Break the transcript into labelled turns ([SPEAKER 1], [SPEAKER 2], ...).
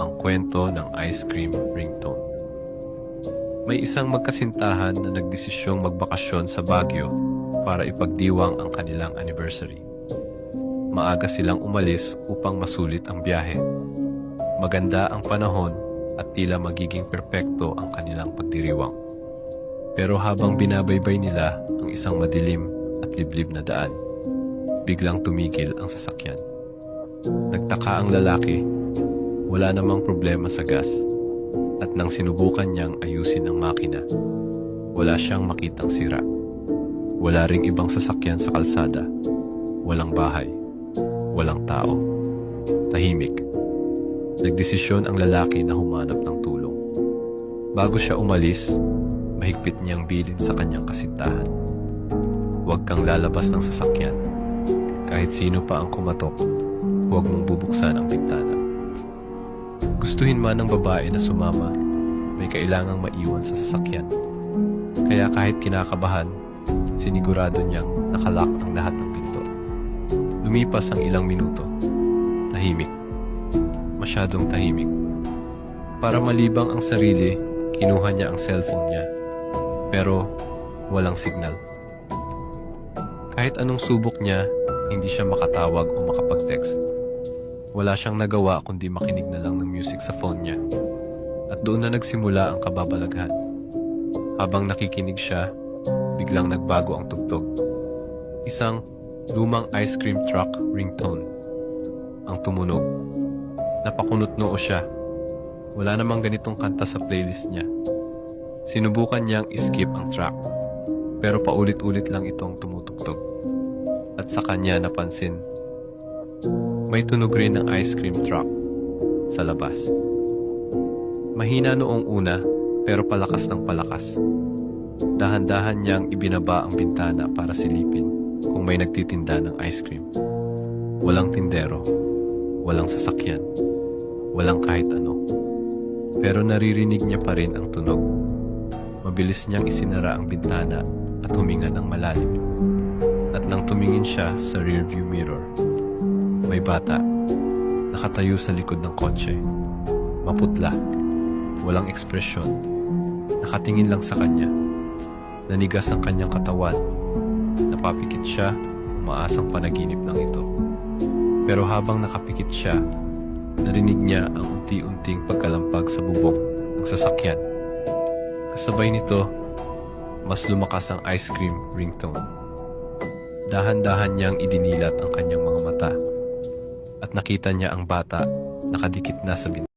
[SPEAKER 1] ang kwento ng ice cream ringtone. May isang magkasintahan na nagdesisyong magbakasyon sa Baguio para ipagdiwang ang kanilang anniversary. Maaga silang umalis upang masulit ang biyahe. Maganda ang panahon at tila magiging perpekto ang kanilang pagdiriwang. Pero habang binabaybay nila ang isang madilim at liblib na daan, biglang tumigil ang sasakyan. Nagtaka ang lalaki, wala namang problema sa gas, at nang sinubukan niyang ayusin ang makina, wala siyang makitang sira. Wala ring ibang sasakyan sa kalsada, walang bahay, walang tao. Tahimik. Nagdesisyon ang lalaki na humanap ng tulong. Bago siya umalis, mahigpit niyang bilin sa kanyang kasintahan. Huwag kang lalabas ng sasakyan. Kahit sino pa ang kumatok, huwag mong bubuksan ang bintana. Gustuhin man ng babae na sumama, may kailangang maiwan sa sasakyan. Kaya kahit kinakabahan, sinigurado niyang nakalock ang lahat ng pinto. Lumipas ang ilang minuto. Tahimik. Masyadong tahimik. Para malibang ang sarili, kinuha niya ang cellphone niya. Pero walang signal. Kahit anong subok niya, hindi siya makatawag o makapag-text. Wala siyang nagawa kundi makinig na lang ng music sa phone niya. At doon na nagsimula ang kababalaghan. Habang nakikinig siya, biglang nagbago ang tugtog. Isang lumang ice cream truck ringtone ang tumunog. Napakunot noo siya. Wala namang ganitong kanta sa playlist niya. Sinubukan niyang skip ang track, pero paulit-ulit lang itong tumutugtog. At sa kanya napansin, may tunog rin ng ice cream truck sa labas. Mahina noong una, pero palakas ng palakas. Dahan-dahan niyang ibinaba ang bintana para silipin kung may nagtitinda ng ice cream. Walang tindero, walang sasakyan, walang kahit ano. Pero naririnig niya pa rin ang tunog. Mabilis niyang isinara ang bintana at huminga ng malalim. At nang tumingin siya sa rearview mirror, may bata, nakatayo sa likod ng kotse. Maputla, walang ekspresyon, nakatingin lang sa kanya. Nanigas ang kanyang katawan, napapikit siya, umaasang panaginip lang ito. Pero habang nakapikit siya, narinig niya ang unti-unting pagkalampag sa bubong ng sasakyan. Kasabay nito, mas lumakas ang ice cream ringtone. Dahan-dahan niyang idinilat ang kanyang mga mata at nakita niya ang bata nakadikit na sa bintana.